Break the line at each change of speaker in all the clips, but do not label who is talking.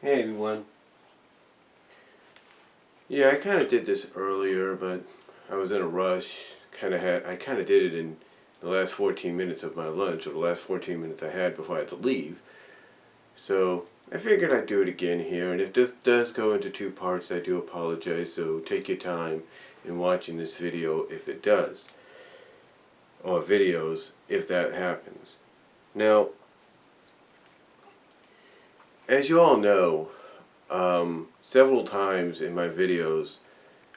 Hey everyone. Yeah, I kind of did this earlier, but I was in a rush. I kind of did it in the last 14 minutes of my lunch, or the last 14 minutes I had before I had to leave. So I figured I'd do it again here, and if this does go into two parts, I do apologize. So take your time in watching this video if it does, or videos if that happens. Now, as you all know, several times in my videos,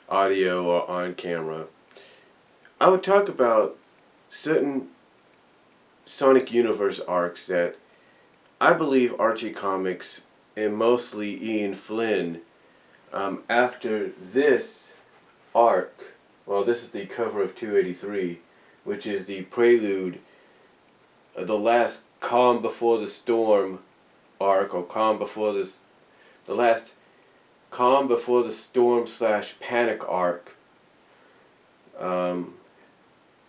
audio or on camera, I would talk about certain Sonic Universe arcs that I believe Archie Comics and mostly Ian Flynn, after this arc, well, this is the cover of 283, which is the prelude, the last Calm Before the Storm arc, or the last Calm Before the Storm / Panic arc,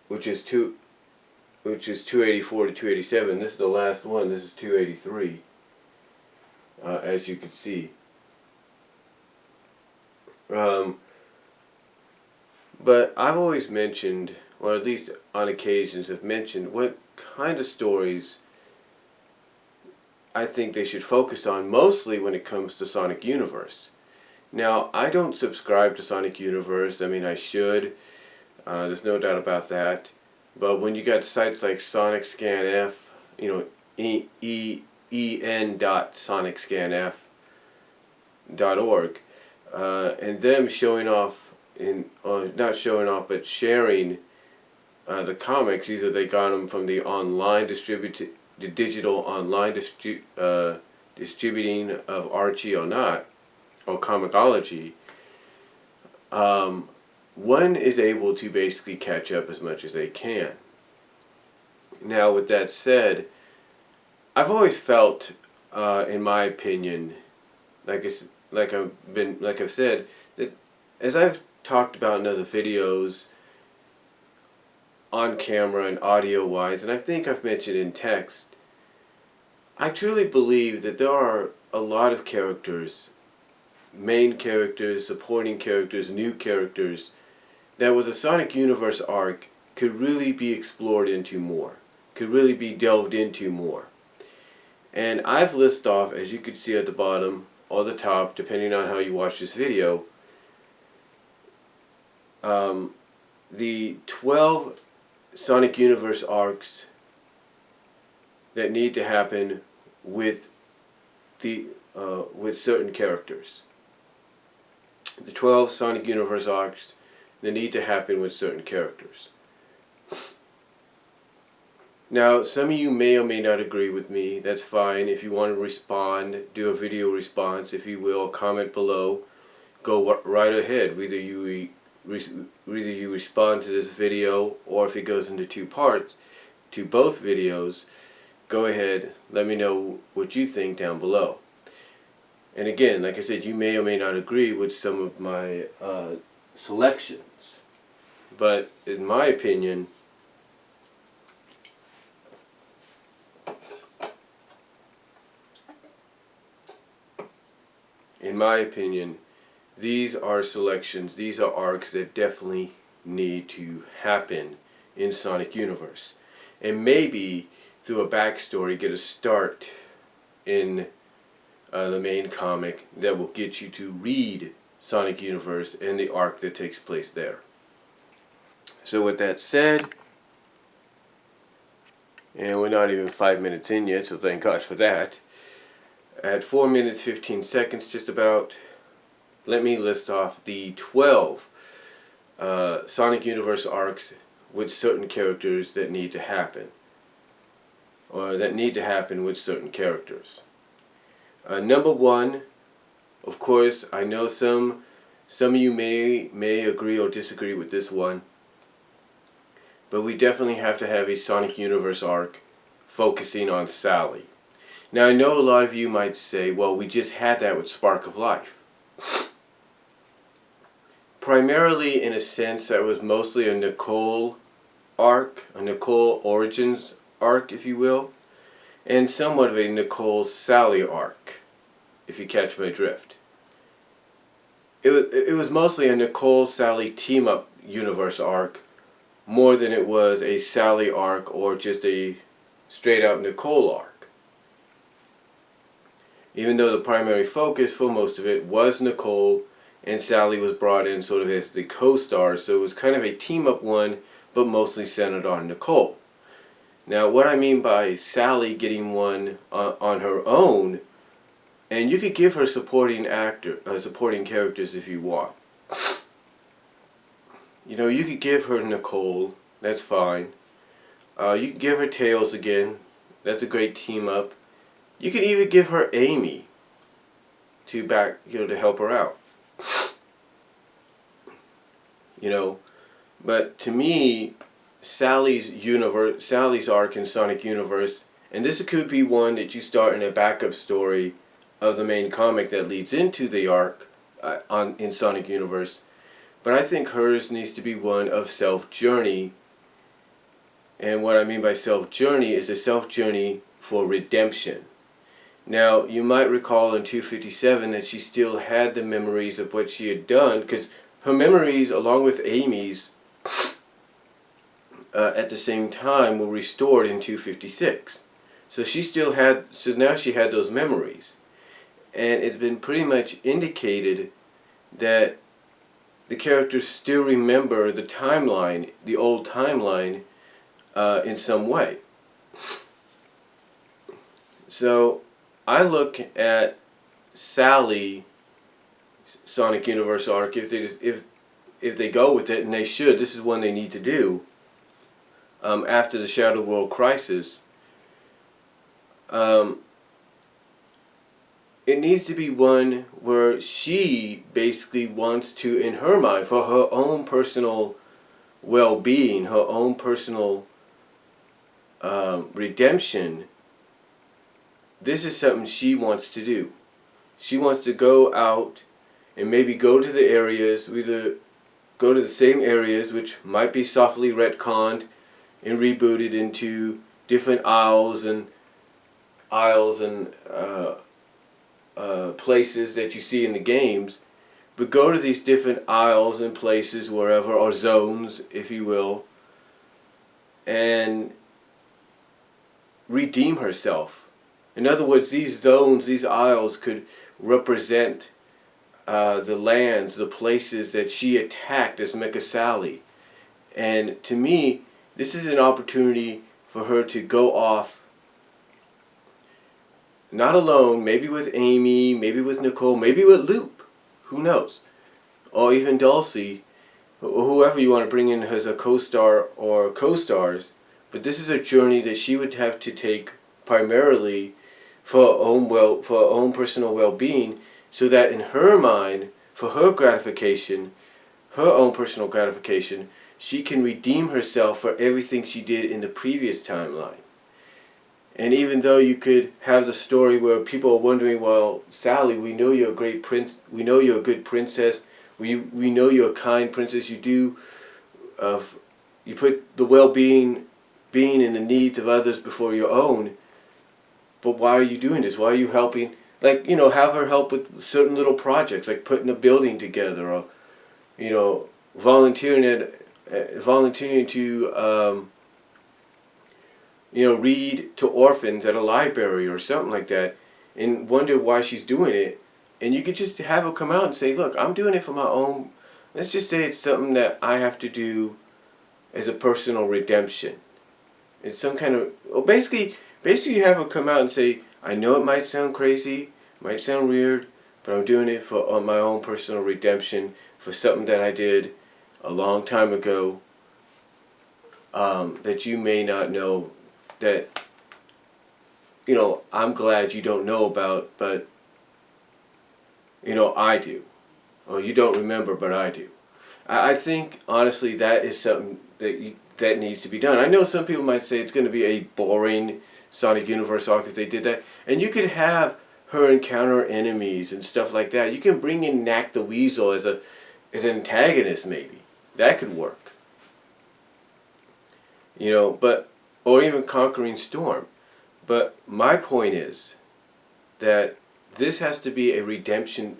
which is 284 to 287. This is the last one. This is 283, as you can see. But I've always mentioned, or at least on occasions have mentioned, what kind of stories I think they should focus on, mostly when it comes to Sonic Universe. Now, I don't subscribe to Sonic Universe. I mean, I should. There's no doubt about that. But when you got sites like Sonic ScanF, en.sonicscanf.org, and them showing off, not showing off, but sharing the comics. Either they got them from the online the digital online distributing of Archie or not, or Comixology. One is able to basically catch up as much as they can. Now, with that said, I've always felt, in my opinion, like I've said, that as I've talked about in other videos, on camera and audio wise, and I think I've mentioned in text, I truly believe that there are a lot of characters, main characters, supporting characters, new characters, that with a Sonic Universe arc could really be explored into more, could really be delved into more. And I've listed off, as you can see at the bottom or the top, depending on how you watch this video, the 12 Sonic Universe arcs that need to happen with certain characters. The 12 Sonic Universe arcs that need to happen with certain characters. Now, some of you may or may not agree with me. That's fine. If you want to respond, do a video response, if you will, comment below. Go right ahead. Whether you respond to this video, or if it goes into two parts, to both videos, go ahead, let me know what you think down below. And again, like I said, you may or may not agree with some of my selections, but in my opinion, these are selections, these are arcs that definitely need to happen in Sonic Universe. And maybe through a backstory get a start in the main comic that will get you to read Sonic Universe and the arc that takes place there. So with that said, and we're not even 5 minutes in yet, so thank gosh for that. At 4 minutes 15 seconds just about, let me list off the 12 Sonic Universe arcs with certain characters that need to happen, or that need to happen with certain characters. Number one, of course, I know some of you may agree or disagree with this one, but we definitely have to have a Sonic Universe arc focusing on Sally. Now, I know a lot of you might say, well, we just had that with Spark of Life. Primarily, in a sense, that was mostly a Nicole arc, a Nicole Origins arc, if you will, and somewhat of a Nicole Sally arc. if you catch my drift. It was mostly a Nicole-Sally team-up universe arc more than it was a Sally arc or just a straight-up Nicole arc. Even though the primary focus for most of it was Nicole, and Sally was brought in sort of as the co-star, so it was kind of a team-up one, but mostly centered on Nicole. Now, what I mean by Sally getting one on her own, and you could give her supporting characters if you want. You know, you could give her Nicole, that's fine. You could give her Tails again, that's a great team up. You could even give her Amy to help her out. You know, but to me, Sally's arc in Sonic Universe, and this could be one that you start in a backup story of the main comic that leads into the arc in Sonic Universe. But I think hers needs to be one of self-journey. And what I mean by self-journey is a self-journey for redemption. Now, you might recall in 257 that she still had the memories of what she had done, because her memories, along with Amy's, at the same time were restored in 256. So now she had those memories. And it's been pretty much indicated that the characters still remember the timeline, the old timeline, in some way. So I look at Sally Sonic Universe arc, if they go with it, and they should, this is one they need to do, after the Shadow World Crisis. It needs to be one where she basically wants to, in her mind, for her own personal well-being, her own personal redemption, this is something she wants to do. She wants to go out and maybe go to the areas, either go to the same areas, which might be softly retconned and rebooted into different aisles and places that you see in the games, but go to these different aisles and places, wherever, or zones, if you will, and redeem herself. In other words, these zones, these aisles could represent the lands, the places that she attacked as Mecha Sally. And to me, this is an opportunity for her to go off, not alone, maybe with Amy, maybe with Nicole, maybe with Loop, who knows, or even Dulcie, or whoever you want to bring in as a co-star or co-stars. But this is a journey that she would have to take primarily for her own personal well-being, so that in her mind, for her gratification, her own personal gratification, she can redeem herself for everything she did in the previous timeline. And even though you could have the story where people are wondering, well, Sally, we know you're a great prince, we know you're a good princess, we know you're a kind princess, you put the well-being and the needs of others before your own, but why are you doing this? Why are you helping? Like, have her help with certain little projects, like putting a building together, or, volunteering to, read to orphans at a library or something like that, and wonder why she's doing it. And you could just have her come out and say, look, I'm doing it for my own, let's just say it's something that I have to do as a personal redemption. It's some kind of, well, basically you have her come out and say, I know it might sound crazy, might sound weird, but I'm doing it for my own personal redemption for something that I did a long time ago, that you may not know, that, I'm glad you don't know about, but, I do. Or you don't remember, but I do. I think, honestly, that is something that needs to be done. I know some people might say it's going to be a boring Sonic Universe arc if they did that. And you could have her encounter enemies and stuff like that. You can bring in Knack the Weasel as an antagonist, maybe. That could work. Or even Conquering Storm. But my point is that this has to be a redemption.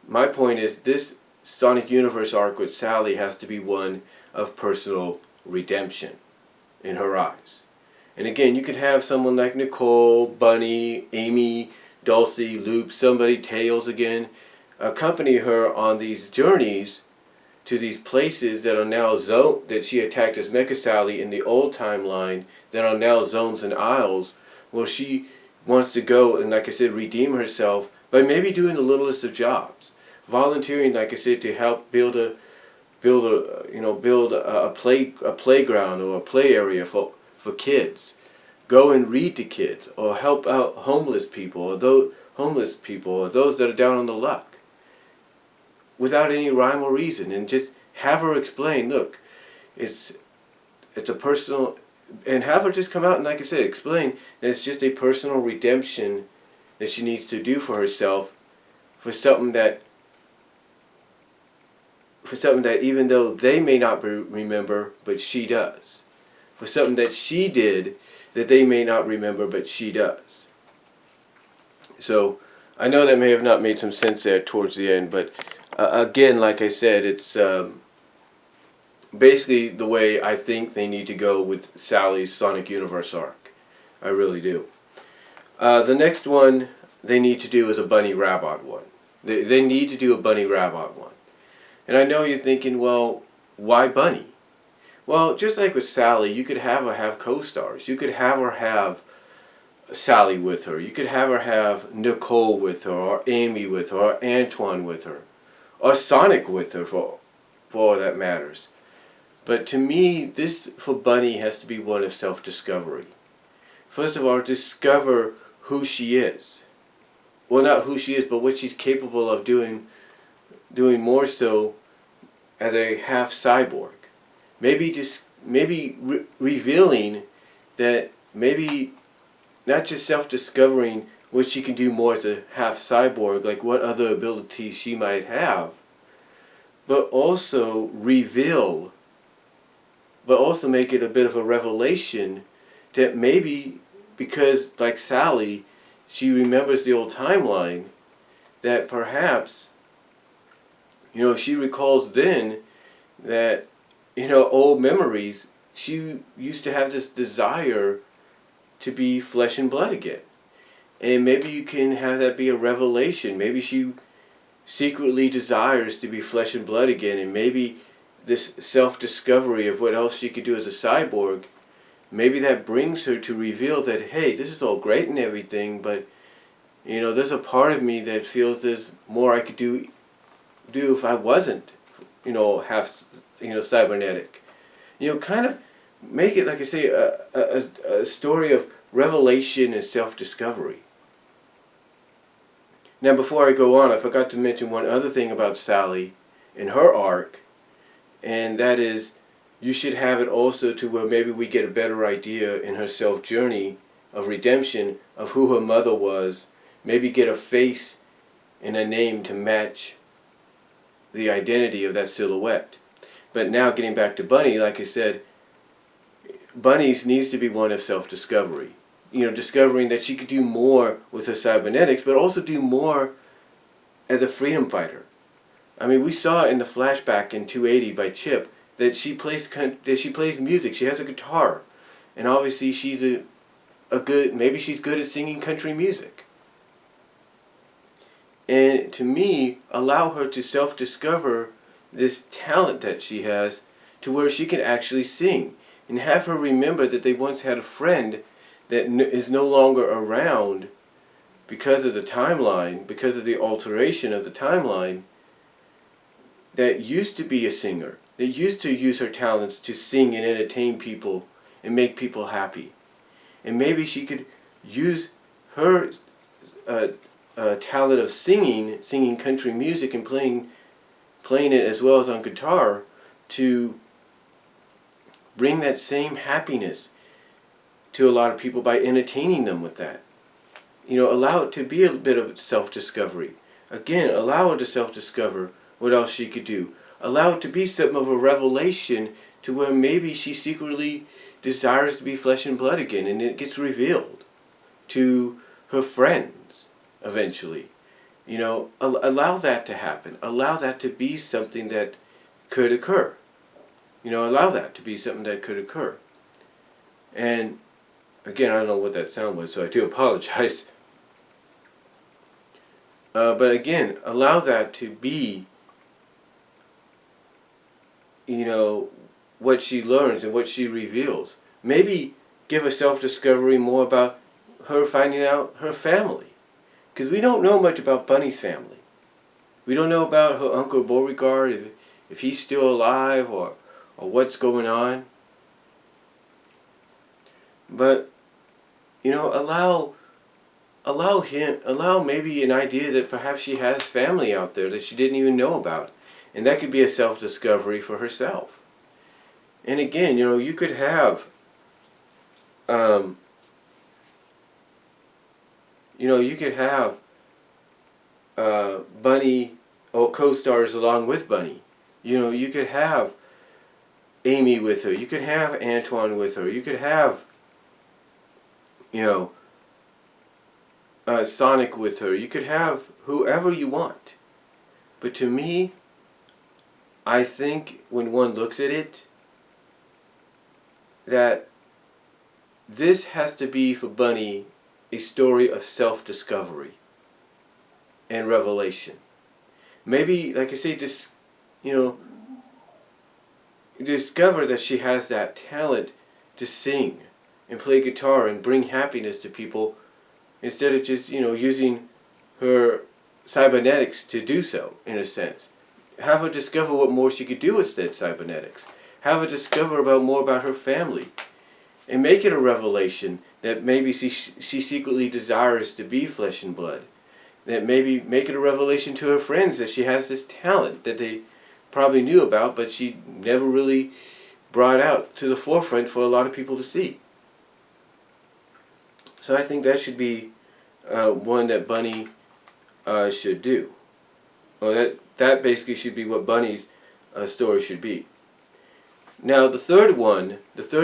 My point is, this Sonic Universe arc with Sally has to be one of personal redemption in her eyes. And again, you could have someone like Nicole, Bunnie, Amy, Dulcie, Loop, somebody, Tails again, accompany her on these journeys to these places that are now that she attacked as Mecha Sally in the old timeline, that are now zones and aisles, where she wants to go and, like I said, redeem herself by maybe doing the littlest of jobs, volunteering, like I said, to help build a playground or a play area for kids. Go and read to kids, or help out homeless people, or those that are down on the luck, without any rhyme or reason, and just have her explain. Look, it's a personal, and have her just come out and, like I said, explain that it's just a personal redemption that she needs to do for herself, for something that even though they may not remember, but she does. For something that she did that they may not remember, but she does. So, I know that may have not made some sense there towards the end, but again, like I said, it's basically the way I think they need to go with Sally's Sonic Universe arc. I really do. The next one they need to do is a Bunnie Rabbit one. They need to do a Bunnie Rabbit one. And I know you're thinking, well, why Bunnie? Well, just like with Sally, you could have her have co-stars. You could have her have Sally with her. You could have her have Nicole with her, or Amy with her, or Antoine with her, or Sonic with her, for all that matters. But to me, this for Bunnie has to be one of self-discovery. First of all, discover who she is. Well, not who she is, but what she's capable of doing more so as a half cyborg. Maybe revealing that, maybe not just self-discovering what she can do more as a half cyborg, like what other abilities she might have, but also make it a bit of a revelation that maybe, because like Sally, she remembers the old timeline, that perhaps, she recalls then that, old memories, she used to have this desire to be flesh and blood again. And maybe you can have that be a revelation. Maybe she secretly desires to be flesh and blood again, and maybe this self-discovery of what else she could do as a cyborg, maybe that brings her to reveal that, hey, this is all great and everything, but, there's a part of me that feels there's more I could do if I wasn't, half, cybernetic. Kind of make it, like I say, a story of revelation and self-discovery. Now, before I go on, I forgot to mention one other thing about Sally in her arc, and that is, you should have it also to where maybe we get a better idea in her self-journey of redemption of who her mother was, maybe get a face and a name to match the identity of that silhouette. But now, getting back to Bunnie, like I said, Bunnie's needs to be one of self-discovery. Discovering that she could do more with her cybernetics, but also do more as a freedom fighter. I mean, we saw in the flashback in 280 by Chip that she plays music. She has a guitar, and obviously she's maybe she's good at singing country music. And to me, allow her to self-discover this talent that she has, to where she can actually sing, and have her remember that they once had a friend that is no longer around because of the timeline, because of the alteration of the timeline, that used to be a singer, that used to use her talents to sing and entertain people and make people happy. And maybe she could use her talent of singing country music and playing it as well as on guitar, to bring that same happiness to a lot of people by entertaining them with that. Allow it to be a bit of self-discovery. Again, allow her to self-discover what else she could do. Allow it to be something of a revelation, to where maybe she secretly desires to be flesh and blood again, and it gets revealed to her friends. eventually. Allow that to happen. Allow that to be something that could occur. Allow that to be something that could occur. And again, I don't know what that sound was, so I do apologize. But again, allow that to be, what she learns and what she reveals. Maybe give a self-discovery more about her finding out her family. Because we don't know much about Bunnie's family. We don't know about her Uncle Beauregard, if he's still alive or what's going on. But, allow maybe an idea that perhaps she has family out there that she didn't even know about. And that could be a self-discovery for herself. And again, you could have, Bunnie or co-stars along with Bunnie. You could have Amy with her. You could have Antoine with her. You could have, Sonic with her. You could have whoever you want. But to me, I think when one looks at it, that this has to be for Bunnie a story of self-discovery and revelation. Maybe, like I say, just, discover that she has that talent to sing and play guitar and bring happiness to people instead of just, using her cybernetics to do so, in a sense. Have her discover what more she could do with said cybernetics. Have her discover more about her family. And make it a revelation that maybe she secretly desires to be flesh and blood. That maybe make it a revelation to her friends that she has this talent that they probably knew about, but she never really brought out to the forefront for a lot of people to see. So I think that should be one that Bunnie should do. Or that basically should be what Bunnie's story should be. Now the third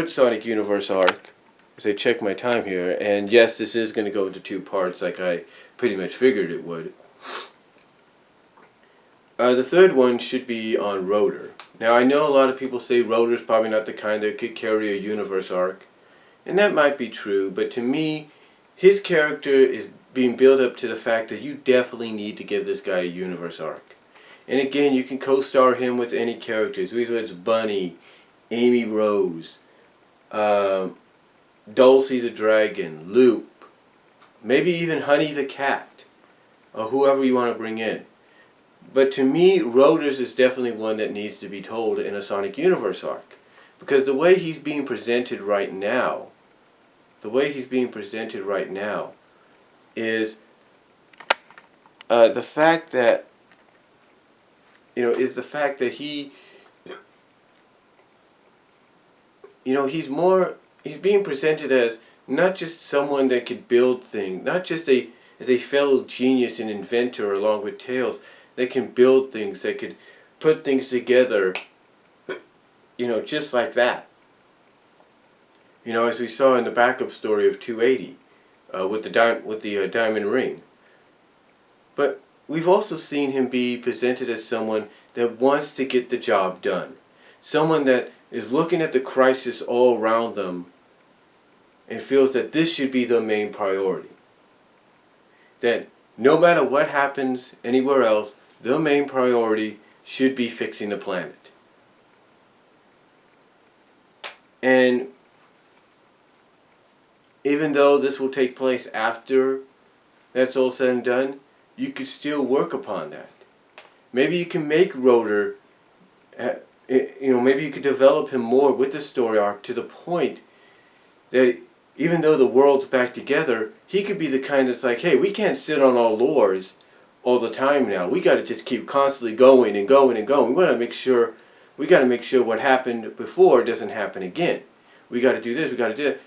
Sonic Universe arc, as I check my time here, and yes, this is going to go into 2 parts like I pretty much figured it would. The third one should be on Rotor. Now I know a lot of people say Rotor's probably not the kind that could carry a universe arc, and that might be true, but to me, his character is being built up to the fact that you definitely need to give this guy a universe arc. And again, you can co-star him with any characters, whether it's Bunnie, Amy Rose, Dulcie the Dragon, Loop, maybe even Honey the Cat, or whoever you want to bring in. But to me, Rotor's is definitely one that needs to be told in a Sonic Universe arc. Because the way he's being presented right now, is the fact that, he, he's being presented as not just someone that could build things, not just as a fellow genius and inventor along with Tails, that can build things, that could put things together, just like that. As we saw in the backup story of 280, with the diamond ring. But we've also seen him be presented as someone that wants to get the job done. Someone that is looking at the crisis all around them and feels that this should be the main priority. That no matter what happens anywhere else, the main priority should be fixing the planet. And even though this will take place after that's all said and done, you could still work upon that. Maybe you can make Rotor, maybe you could develop him more with the story arc to the point that even though the world's back together, he could be the kind that's like, hey, we can't sit on our laurels all the time now. We got to just keep constantly going and going and going. We got to make sure what happened before doesn't happen again. We got to do this. We got to do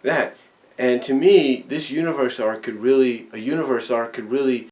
that. And to me, this universe arc could really